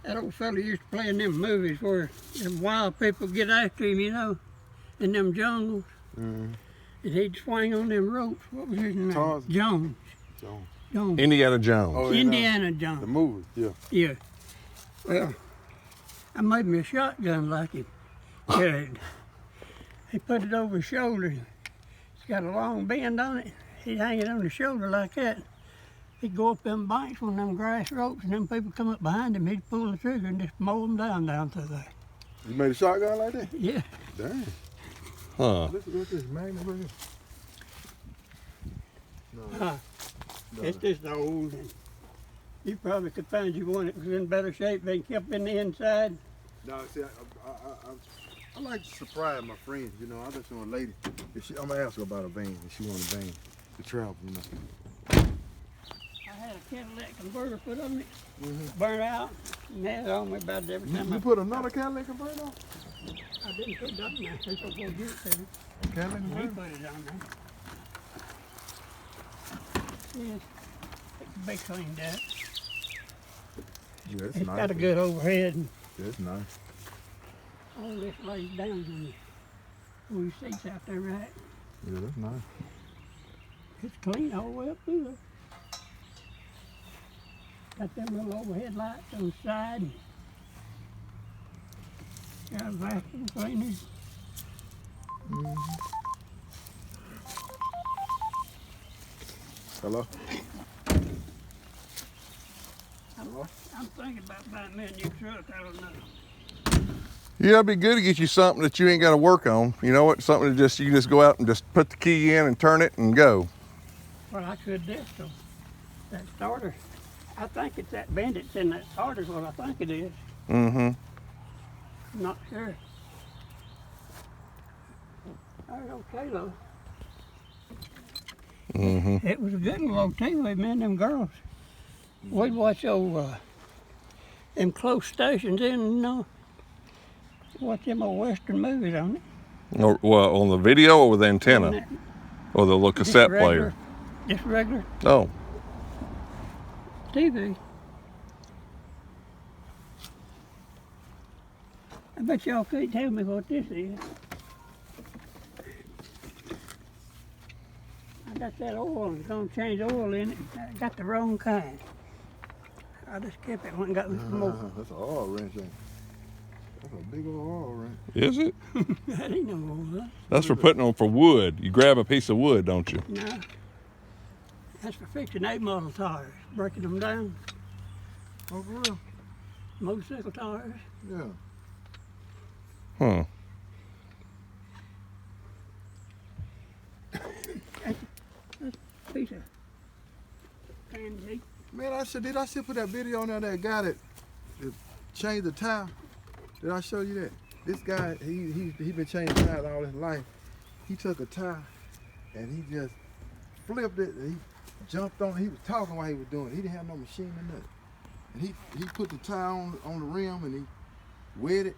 That old fella used to play in them movies where them wild people get after him, you know, in them jungles. Mm-hmm. And he'd swing on them ropes. What was his name? Tarzan. Jones. Jones. Indiana Jones. Oh, Indiana Jones. The movie, yeah. Yeah. Well, I made me a shotgun like him. Yeah. He put it over his shoulder. It's got a long bend on it. He'd hang it on his shoulder like that. He'd go up them banks on them grass ropes, and them people come up behind him. He'd pull the trigger and just mow them down through there. You made a shotgun like that? Yeah. Dang. Huh. What's this magnet right here? No. It's just old. You probably could find you one that was in better shape. They kept in the inside. No, see, I like to surprise my friends. You know, I just want a lady. I'm gonna ask her about a van. If she wants a van to travel, you know. I had a Cadillac converter put on it, burnt out, and had it on me about every time You put another Cadillac converter on? I didn't put it on there. They said, "Go get it to me." A Cadillac He converter? put it on there. Yes, it can be cleaned up. Yeah, it's It's nice. got a good overhead, and Yeah, it's nice. all this lays down on your seats out there, right? Yeah, that's nice. It's clean all the way up through there. Got them little overhead lights on the side. And got a vacuum cleaner. Hello? I'm thinking about buying me a new truck. I don't know. Yeah, it'd be good to get you something that you ain't got to work on. You know what? Something that you just go out and just put the key in and turn it and go. Well, I could this, so that starter. I think it's that bend that's in that starter is what I think it is. Mm-hmm. I'm not sure. That's okay though. Mm-hmm. It was a good little TV, man, them girls. We'd watch old, them close stations in, you know, watch them old Western movies on it. Or, well, on the video or with the And antenna? that- Or the little cassette player? Just regular Oh. TV. I bet y'all can't tell me what this is. I got that oil and gonna change oil in it. I got the wrong kind. I just kept it went and got me some more. That's an oil wrench, ain't it? That's a big old oil wrench. Is it? That ain't no oil. That's for putting on for wood. You grab a piece of wood, don't you? No. That's for fixing 8 model tires, breaking them down. Oh, for real? Motorcycle tires. Yeah. Huh. Piece of candy. Man, did I still put that video on there, that guy that changed the tire? Did I show you that? This guy, he been changing tires all his life. He took a tire and he just flipped it and he jumped on. He was talking while he was doing it. He didn't have no machine or nothing. And he put the tire on the rim and he wet it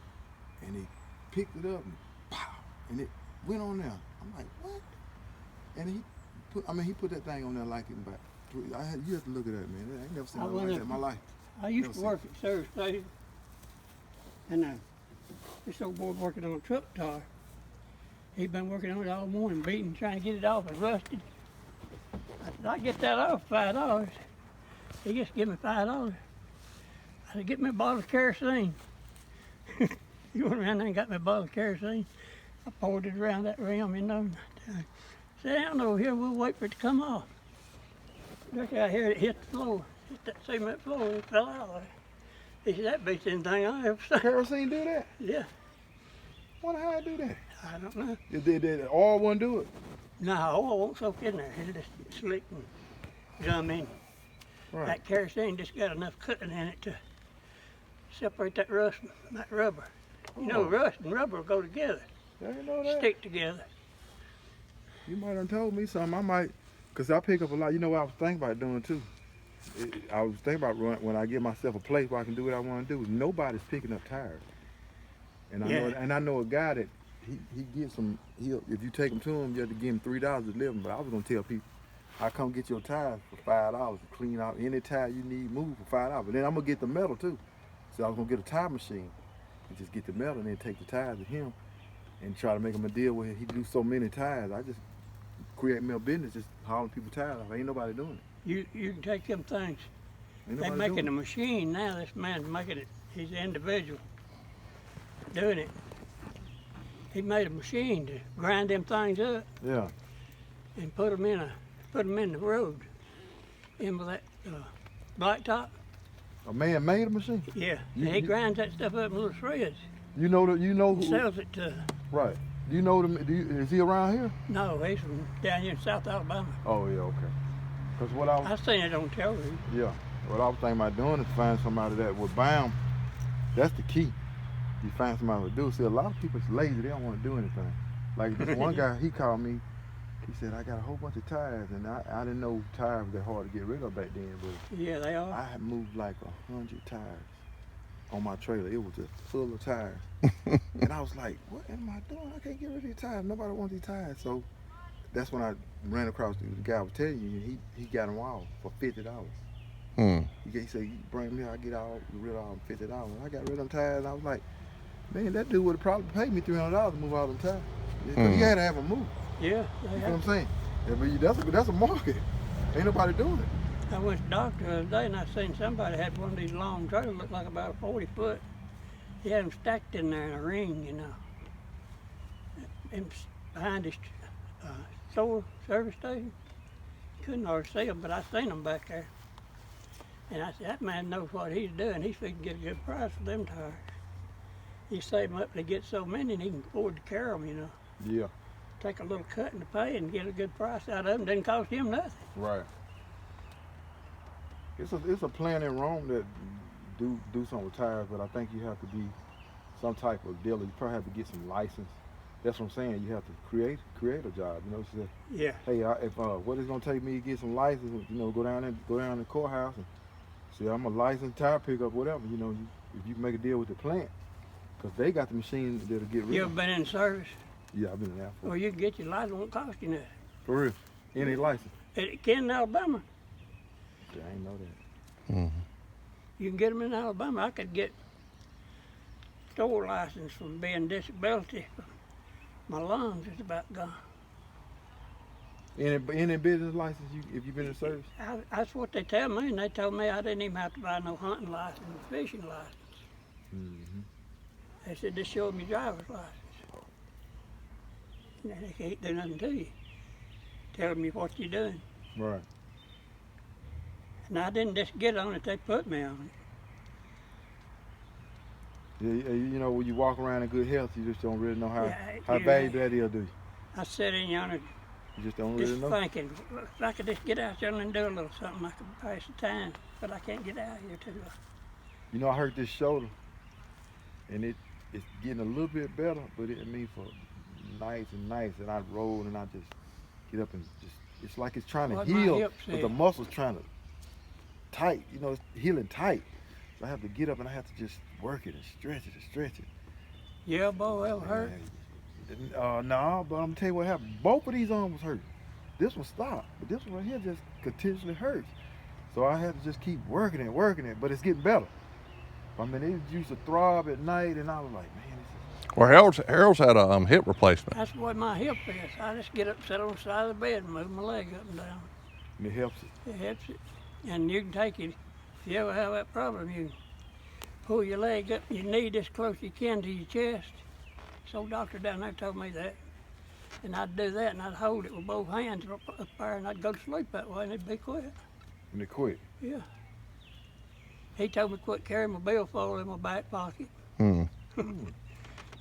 and he picked it up and pow, and it went on there. I'm like, what? And he put that thing on there like it about 3. You have to look at that, man. I ain't never seen nothing like that in my life. I used to work at service station, and this old boy working on a truck tire. He'd been working on it all morning, beating, trying to get it off. It rusted. I said, I get that off for $5. He just give me $5. I said, get me a bottle of kerosene. He went around there and got me a bottle of kerosene. I poured it around that rim, you know. Sit down over here, we'll wait for it to come off. Look out here, it hit the floor. Hit that cement floor, and it fell out there. He said, that beats anything I ever seen. Kerosene do that? Yeah, Wonder how it do that? I don't know. Did oil wouldn't do it? No, oil won't soak in there. It'll just slick and gum in. Right. That kerosene just got enough cutting in it to separate that rust from that rubber. You know, rust and rubber go together, I didn't know that. stick together. You might have told me something. I might, because I pick up a lot. You know what I was thinking about doing too? I was thinking about when I get myself a place where I can do what I want to do. Nobody's picking up tires. And I know a guy that he gives them, if you take them to him, you have to give him $3 to live them. But I was going to tell people, I come get your tires for $5 to clean out any tire you need, move for $5. But then I'm going to get the metal too. So I was gonna get a tire machine and just get the metal and then take the tires to him and try to make him a deal where he do so many tires. I just create me a business just hauling people tires off. Ain't nobody doing it. You can take them things. Ain't They're nobody making a doing machine now. This man's making it. He's an individual doing it. He made a machine to grind them things up it. Yeah. and put them in the road. In with that blacktop. A man made a machine. Yeah. You- And he you- grinds that stuff up in little shreds. You know And who? sells it to. Right. Do you know them? Is he around here? No, he's from down here in South Alabama. Oh yeah, okay. Cause what I was, I seen it on television. yeah, what I was thinking about doing is find somebody that would buy 'em. That's the key. You find somebody who would do. See, a lot of people is lazy. They don't want to do anything. Like this one guy, he called me. He said, I got a whole bunch of tires, and I didn't know tires were that hard to get rid of back then. But Yeah, they are. I had moved like 100 tires on my trailer. It was just full of tires. And I was like, what am I doing? I can't get rid of these tires. Nobody wants these tires. So that's when I ran across the guy I was telling you, and he got them all for $50. Hmm. He said, you bring them here, I get rid of all $50. I got rid of them tires, and I was like, man, that dude would have probably paid me $300 to move all them tires. Because he had to have them moved. Yeah, You they know what have. I'm saying? Yeah, but that's a market. Ain't nobody doing it. I went to the doctor the other day and I seen somebody had one of these long trailers, looked like about a 40 foot. He had them stacked in there in a ring, you know. And behind his solar service station. Couldn't hardly see them, but I seen them back there. And I said, that man knows what he's doing. He's fixing to get a good price for them tires. He saved them up to get so many and he can afford to carry them, you know. Yeah. Take a little cut in the pay and get a good price out of them. Didn't cost him nothing. Right. It's a plant in Rome that do something with tires, but I think you have to be some type of dealer. You probably have to get some license. That's what I'm saying. You have to create a job. You know, so Yeah. hey, if what it's gonna take me to get some license, you know, go down to the courthouse and say I'm a licensed tire pickup, whatever. You know, if you can make a deal with the plant, because they got the machine that'll get rid You of ever them. been in service? Yeah, I've been in the Air Force. Well, you can get your license, it won't cost you nothing. For real. Any license? It can in Alabama. Yeah, I ain't know that. Mm-hmm. You can get them in Alabama. I could get store license from being disability. My lungs is about gone. Any business license if you've been in service? That's what they tell me, and they told me I didn't even have to buy no hunting license or fishing license. Mm-hmm. They said, just show them your driver's license. And they can't do nothing to you. Telling me what you're doing. Right. And I didn't just get on it, they put me on it. Yeah, you know, when you walk around in good health, you just don't really know how Yeah, valuable that is, do you? I sat in yonder You just don't just really know. thinking, if I could just get out there and do a little something, I could pass the time. But I can't get out here too long. You know, I hurt this shoulder, and it's getting a little bit better, but it means for nights and nights that I roll and I just get up and it's like it's trying to What my heal, hip but said. the muscle's trying to tight. You know, it's healing tight. So I have to get up and I have to just work it and stretch it and stretch it. Your elbow ever hurt? No, but I'm gonna tell you what happened. Both of these arms was hurt. This one stopped, but this one right here just continuously hurts. So I had to just keep working it, but it's getting better. I mean, it used to throb at night, and I was like, man, this is... Well, Harold's had a hip replacement. That's what my hip is. I just get up, sit on the side of the bed, and move my leg up and down. And it helps it. It helps it. And you can take it, if you ever have that problem, you pull your leg up, your knee this close you can to your chest. So doctor down there told me that. And I'd do that, and I'd hold it with both hands up there, and I'd go to sleep that way, and it'd be quiet. And it quit. Yeah. He told me to quit carrying my billfold in my back pocket. Hmm.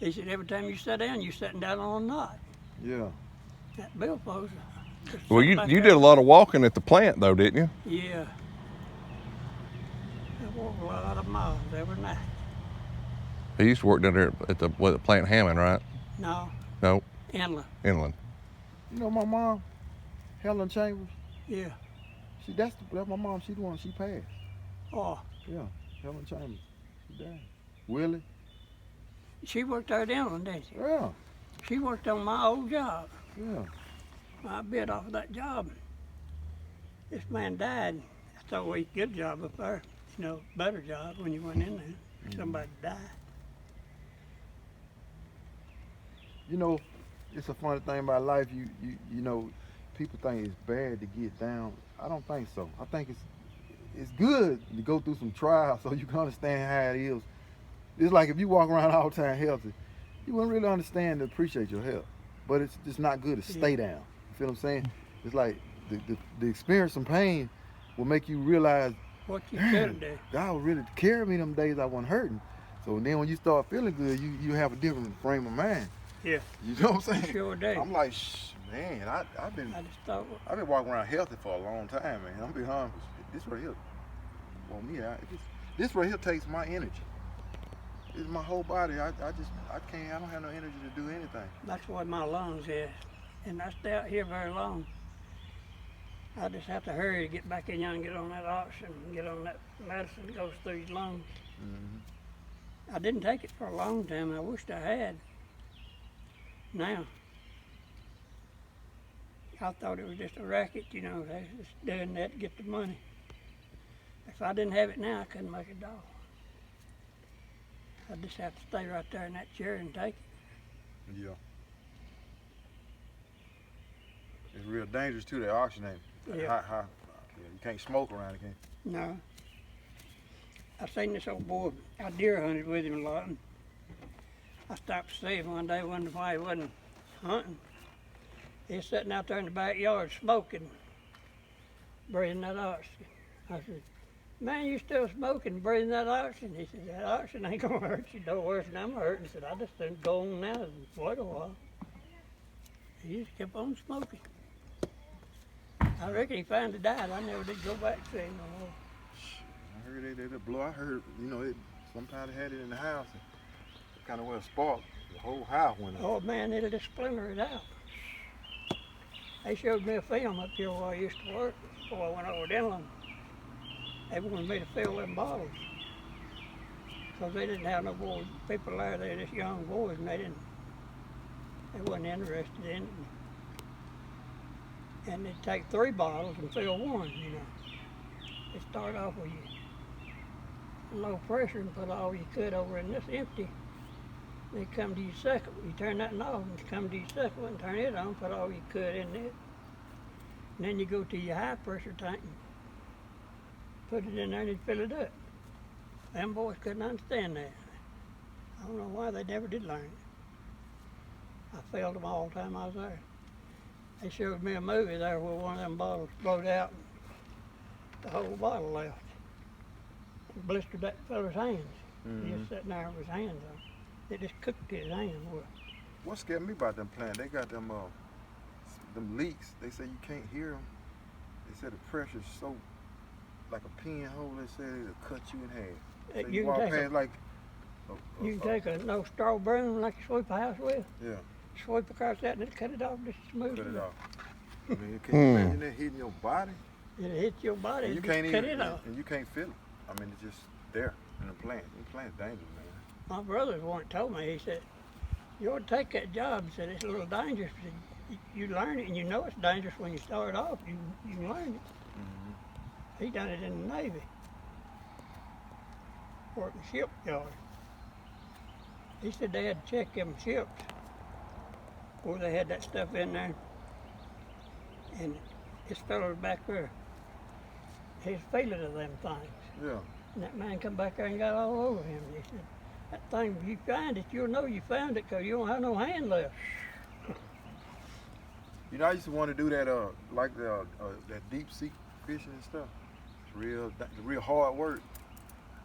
He said, every time you sit down, you're sitting down on a knot. Yeah. That billfold's just Well, sitting back you there. did a lot of walking at the plant, though, didn't you? Yeah. I walk a lot of miles every night. He used to work down there at the plant Hammond, right? No, No, inland. inland. You know my mom, Helen Chambers? Yeah. That's my mom. She the one, she passed. Oh, Yeah, Helen Chambers. She died. Willie? she worked there at inland, didn't she? Yeah, She worked on my old job. yeah. I bid off of that job. This man died. I thought, well, good job up there. You know, better job when you went in there. somebody died. You know, it's a funny thing about life. You know, people think it's bad to get down. I don't think so. I think it's good to go through some trials so you can understand how it is. It's like if you walk around all the time healthy, you wouldn't really understand to appreciate your health. But it's just not good to stay down. You feel what I'm saying? It's like the experience some pain will make you realize What you could do. God was really carrying me them days I wasn't hurting. So then when you start feeling good, you have a different frame of mind. Yeah. You know what I'm saying? Sure do. I'm like, man, I've been walking around healthy for a long time, man. I'm being honest. This right here, well, me, this right here takes my energy. It's my whole body. I don't have no energy to do anything. That's what my lungs is. And I stay out here very long. I just have to hurry to get back in here and get on that oxygen and get on that medicine that goes through your lungs. I didn't take it for a long time. I wished I had. Now, I thought it was just a racket, you know, they was just doing that to get the money. If I didn't have it now, I couldn't make a dollar. I just have to stay right there in that chair and take it. Yeah. It's real dangerous too, that oxygen. Yeah. You can't smoke around it, can you? No. I seen this old boy, I deer hunted with him a lot. And I stopped to see him one day, wondered why he wasn't hunting. He was sitting out there in the backyard smoking, breathing that oxygen. I said, man, you still smoking, breathing that oxygen? He said, that oxygen ain't gonna hurt you no worse than I'm hurting. He said, I just didn't go on now and wait a while. He just kept on smoking. I reckon he finally died. I never did go back to see him no more. I heard they blow. I heard, you know, sometimes they had it in the house. And kind of went a spark. The whole house went up. Oh man, it'll just splinter it out. They showed me a film up here where I used to work before I went over to Inland. They wanted me to fill them bottles. Because they didn't have no boys, people there, they were just young boys and they wasn't interested in it. And they'd take 3 bottles and fill 1, you know. They start off with you low pressure and put all you could over in this empty. They come to your second one, you turn that knob and come to your second one, turn it on, put all you could in it. And then you go to your high pressure tank and put it in there and you fill it up. Them boys couldn't understand that. I don't know why they never did learn it. I failed them all the time I was there. They showed me a movie there where one of them bottles blowed out and the whole bottle left. It blistered that fella's hands. He was sitting there with his hands on. It just cooked his hands. What scared me about them plants, they got them leaks. They say you can't hear them. They said the pressure's so, like a pinhole, they said it'll cut you in half. So you walk past like... You can take a no straw broom like you sweep a house with. Yeah. Sweep across that and it'll cut it off just smooth. Cut it off. I mean, can you imagine that hitting your body? It'll hit your body and you just can't cut even, it off. And you can't feel it. I mean, it's just there in the plant. The plant's dangerous, man. My brother once told me, he said, you ought to take that job. He said, it's a little dangerous. He said, you learn it and you know it's dangerous when you start off. You can learn it. He done it in the Navy. Working shipyard. He said they had to check them ships before they had that stuff in there. And this fellow back there, he's feeling of them things. Yeah. And that man come back there and got all over him. He said, that thing, if you find it, you'll know you found it because you don't have no hand left. You know, I used to want to do that, that deep sea fishing and stuff. It's real hard work.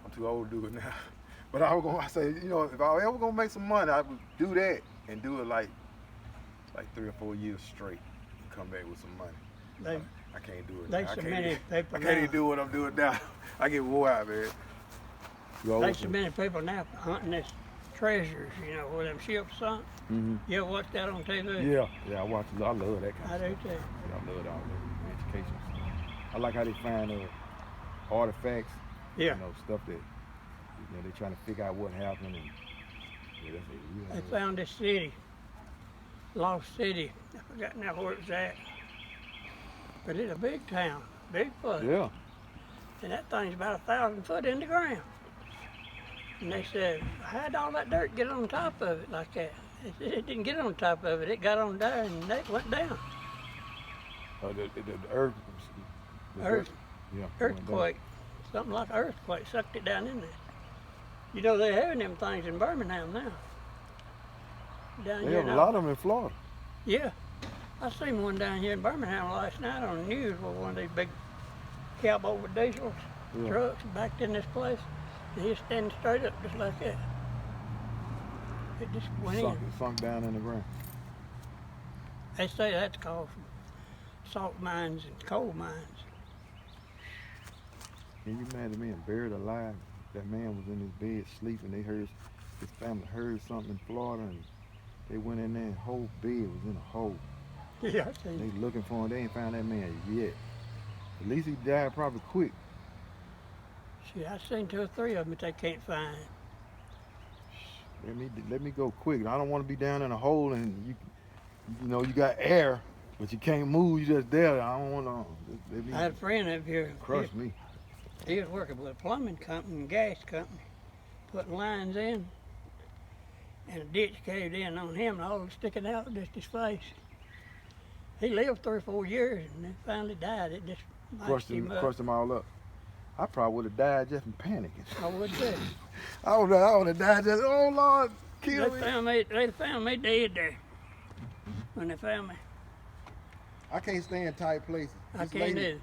I'm too old to do it now. But I say, you know, if I ever gonna make some money, I would do that and do it like 3 or 4 years straight and come back with some money. I can't do it now. I can't even do what I'm doing now. I get wore out, man. There's so many people now hunting this treasures, you know, where them ships sunk. You ever watch that on TV? Yeah, I watch it. I love that kind of stuff. I do too. Yeah, I love all that education stuff. I like how they find artifacts, you know, stuff that, you know, they're trying to figure out what happened. And, yeah, they found this city, lost city. I forgot now where it's at. But it's a big town, big place. Yeah. And that thing's about 1,000 foot in the ground. And they said, how'd all that dirt get on top of it like that? It didn't get on top of it. It got on there and it went down. The earth. Earth. Yeah. Earthquake. Something like an earthquake sucked it down in there. You know, they're having them things in Birmingham now. Down They here have a now. lot of them in Florida. Yeah. I seen one down here in Birmingham last night on the news with one of these big cowboy with diesels trucks backed in this place. And he was standing straight up just like that. It just went in. It sunk down in the ground. They say that's caused from salt mines and coal mines. Can you imagine being buried alive? That man was in his bed sleeping. They heard, his family heard something in Florida, and they went in there and the whole bed was in a hole. Yeah, I seen They it. looking for him. They ain't found that man yet. At least he died probably quick. See, I seen 2 or 3 of them that they can't find. Let me go quick. I don't want to be down in a hole and you know you got air, but you can't move. You just there. I don't want to. Let me I had a friend up here. crush me. He was working with a plumbing company and gas company, putting lines in, and a ditch caved in on him, and all was sticking out just his face. He lived 3 or 4 years, and then finally died. It just Crushed him up. them all up. I probably would have died just from panicking. I would too. I would have died just, oh Lord, kill me. They found me dead there when they found me. I can't stand tight places. I This can't lady, do.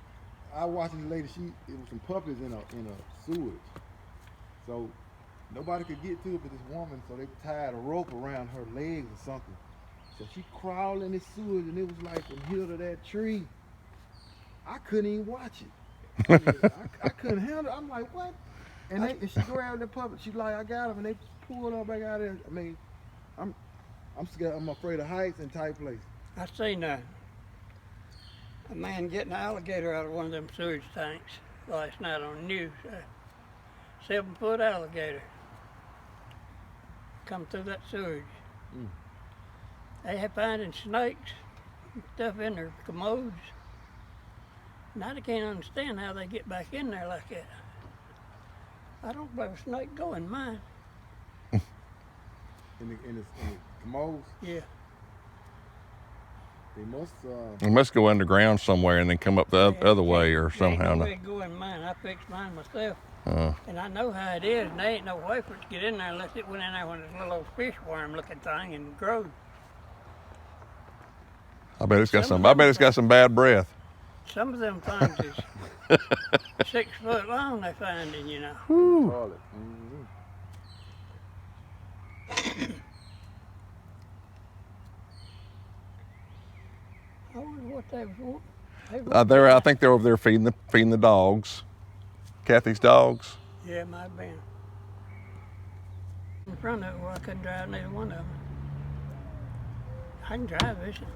I watching the lady. It was some puppies in a sewage, so nobody could get to it but this woman. So they tied a rope around her legs or something. So she crawled in this sewage, and it was like from here to that tree. I couldn't even watch it. I couldn't handle it. I'm like, what? And she grabbed the puppet. She's like, I got him, and they pulled her back out of there. I mean, I'm scared. I'm afraid of heights and tight places. I seen a man getting an alligator out of one of them sewage tanks last night on the news. A 7-foot alligator come through that sewage. Mm. They had finding snakes and stuff in their commodes. Now they can't understand how they get back in there like that. I don't believe a snake go in mine. In the commodes, Yeah. they must. It must go underground somewhere and then come up the other way or somehow. They ain't go in mine. I fixed mine myself. Uh, And I know how it is, and there ain't no way for it to get in there unless it went in there when it's a little old fish worm looking thing and growed. I bet it's got some bad breath. Some of them things is 6 foot long they finding, you know. Call it. I wonder what they was wanting. I think they're over there feeding the dogs, Kathy's dogs. Yeah, it might have been. In front of it where I couldn't drive neither one of them. I can drive this one.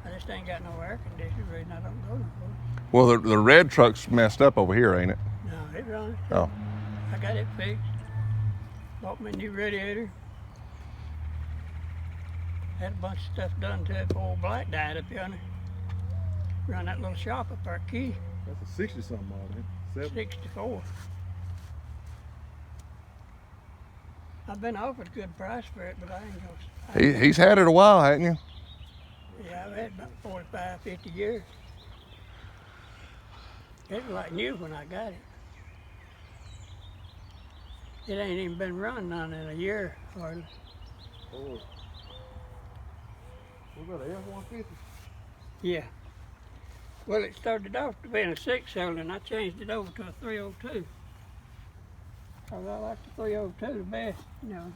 I just ain't got no air conditioning, reason I don't go no more. Well, the red truck's messed up over here, ain't it? No, it runs. Oh, I got it fixed. Bought me a new radiator. Had a bunch of stuff done to it before old Black died up yonder. Run that little shop up there, Key, That's a 60 something model, man. 64. I've been offered a good price for it, but I ain't gonna. he's had it a while, hasn't you? Yeah, I've had about 45, 50 years. It was like new when I got it. It ain't even been run none in a year hardly. Oh. What about an F-150? Yeah. Well, it started off to being a 6-cylinder, and I changed it over to a 302. Cause I like the 302 the best, you know.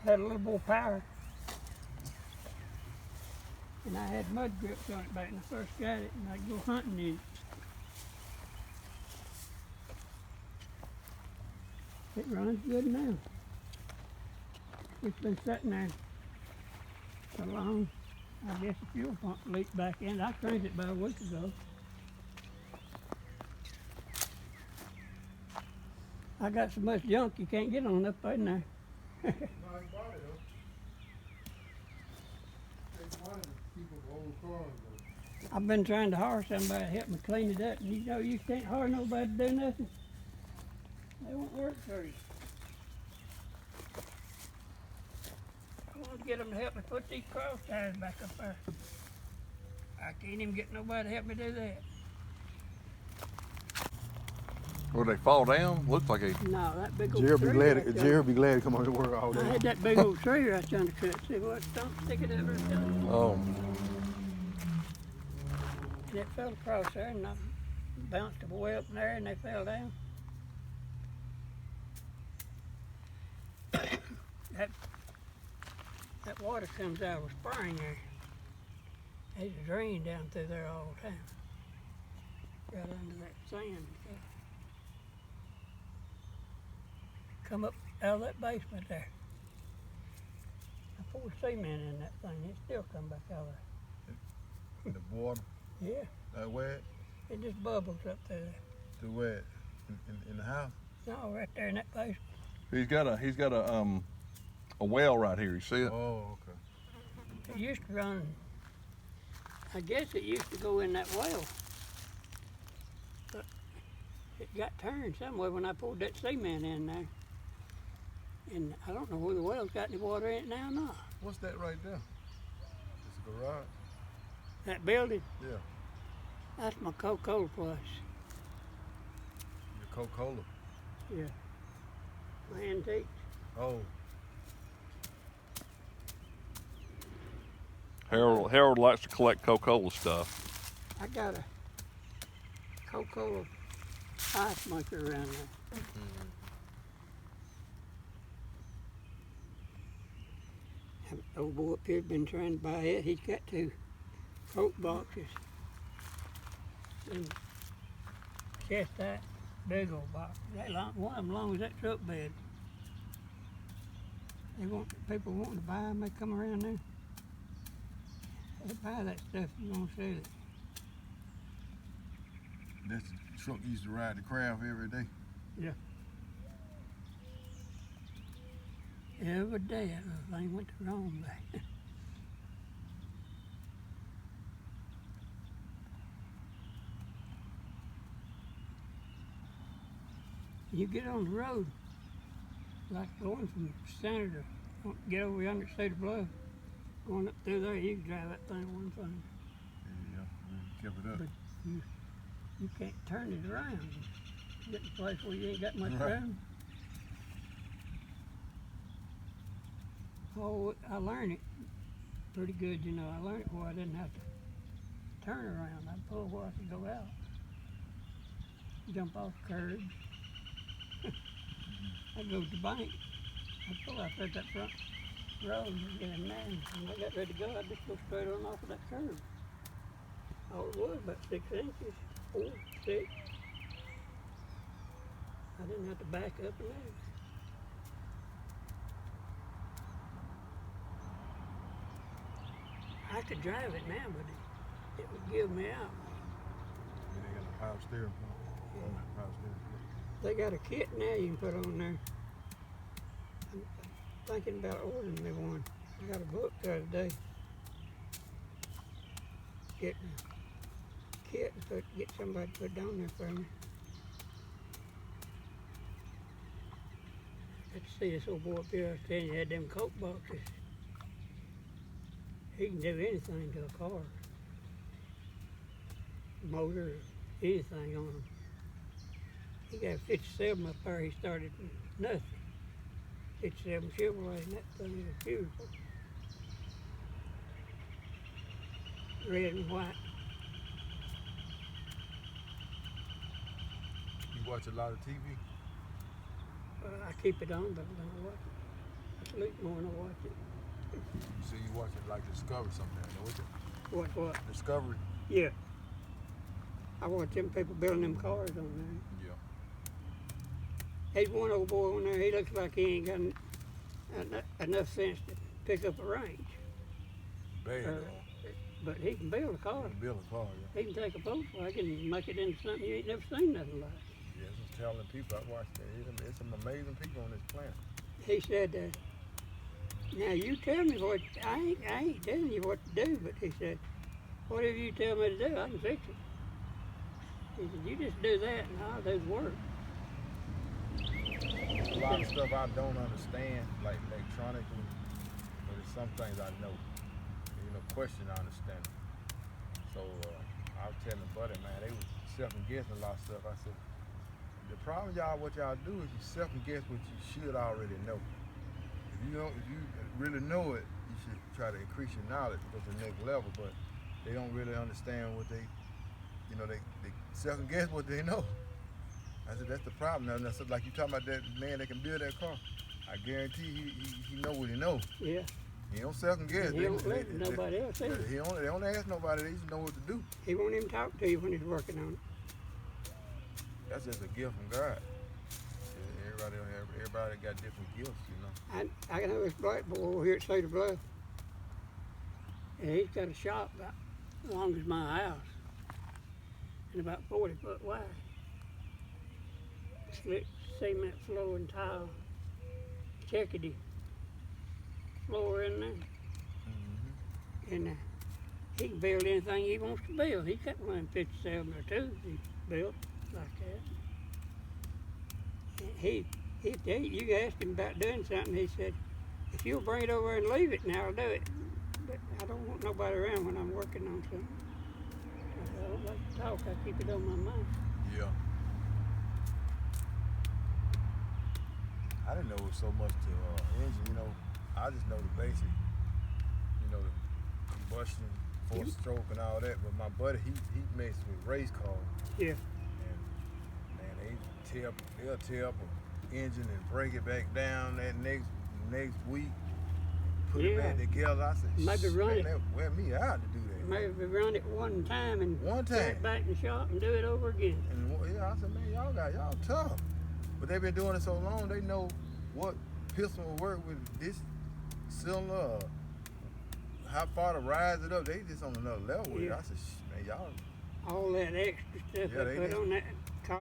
Had a little more power. And I had mud grips on it back when I first got it, and I'd go hunting in it. It runs good now. It's been sitting there so long. I guess the fuel pump leaked back in. I changed it about a week ago. I got so much junk you can't get on up in there. I've been trying to hire somebody to help me clean it up, and you know you can't hire nobody to do nothing. They won't work for you. get them to help me put these cross ties back up there. I can't even get nobody to help me do that. Would they fall down? Looks like a. No, that big old Gerald tree. be glad. right there. Gerald be glad to come on to work all I day. had that big old tree right trying to cut. See what? Don't stick it ever. And Oh. it fell across there and I bounced them way up in there and they fell down. That water comes out of a spring there. There's a drain down through there all the time. Right under that sand. Come up out of that basement there. I poured cement in that thing. It still come back out of The water, there. Yeah, that wet, it just bubbles up through there. the wet in the house. No, right there in that basement. He's got a well right here. You see it? Oh, okay. It used to run, I guess it used to go in that well. But it got turned somewhere when I poured that cement in there. And I don't know whether the well's got any water in it now or not. What's that right there? It's a garage. That building, Yeah, that's my Coca-Cola place. your Coca-Cola. Yeah. My antique. Oh, Harold likes to collect Coca-Cola stuff. I got a Coca-Cola ice maker around there. An old boy up here been trying to buy it. He's got 2 Coke boxes. And just that big old box. That long, one of them long as that truck bed. People wanting to buy them, they come around there. They buy that stuff, you gonna sell it. that's the truck used to ride the craft every day. Every day that thing went the wrong way. You get on the road, like going from Senator, get over yonder to Cedar Bluff, going up through there, you can drive that thing one thing. Yeah, kept it up. But you can't turn it around. You get to a place where you ain't got much Right. room. Oh, I learned it pretty good, you know. I learned it where I didn't have to turn around. I'd pull where I could go out. Jump off curbs. I'd go to the bank. I'd pull out there at that front road and get in there. And when I got ready to go, I'd just go straight on off of that curb. All it was, about 6 inches, 4, 6. I didn't have to back up and everything. I could drive it now, but it would give me out. And they got a power steering pump. On that power steering pump. They got a kit now you can put on there. I'm thinking about ordering me one. I got a book the other day. Getting a kit and get somebody to put it on there for me. Let's see this old boy up here. I was telling you, had them Coke boxes. He can do anything to a car. Motor, anything on them. He got a 57 up there. He started from nothing. 57 Chevrolet, and that thing is beautiful. Red and white. You watch a lot of TV? I keep it on, but I don't watch it. I sleep more than I watch it. You see, you watching like Discovery sometimes, don't you? What? Discovery? Yeah. I watch them people building them cars on there. Yeah. There's one old boy on there, he looks like he ain't got enough sense to pick up a range. Bad, Uh, though. But he can build a car. Build a car, yeah. He can take a Volkswagen and make it into something you ain't never seen nothing like. Yeah, some talented people. I watched that. It's some amazing people on this planet. He said, now you tell me what, I ain't telling you what to do, but he said, whatever you tell me to do, I can fix it. He said, you just do that and I'll do the work. A lot of stuff I don't understand, like electronically, but it some things I know. Question I understand. So I was telling the buddy, man, they was second guessing a lot of stuff. I said, the problem what y'all do is you second guess what you should already know. If you really know it, you should try to increase your knowledge, go to the next level. But they don't really understand what they second guess what they know. I said, that's the problem. Now, so like you talking about that man that can build that car, I guarantee he know what he know. Yeah. He don't second guess. He don't let nobody else either. They don't ask nobody. They just know what to do. He won't even talk to you when he's working on it. That's just a gift from God. Everybody got different gifts, you know. I know this black boy over here at Cedar Bluff, and he's got a shop about as long as my house, and about 40 foot wide. Slick cement floor and tile, checkety floor in there. Mm-hmm. And he can build anything he wants to build. He's got 157 or 2 he built like that. And you asked him about doing something, he said, if you'll bring it over and leave it now, I'll do it. But I don't want nobody around when I'm working on something. I don't like to talk, I keep it on my mind. Yeah. I didn't know it was so much to engine, you know. I just know the basic, you know, the combustion, four-stroke and all that. But my buddy, he makes with race cars. Yeah. And man, they'll tear up an engine and break it back down that next week, put it back together. I said, maybe run it. That wear me out to do that. Maybe run it one time and put it back in the shop and do it over again. And I said, man, y'all tough. But they've been doing it so long, they know what piston will work with this cylinder, how far to rise it up. They just on another level with it. I said, man, y'all. All that extra stuff they put on that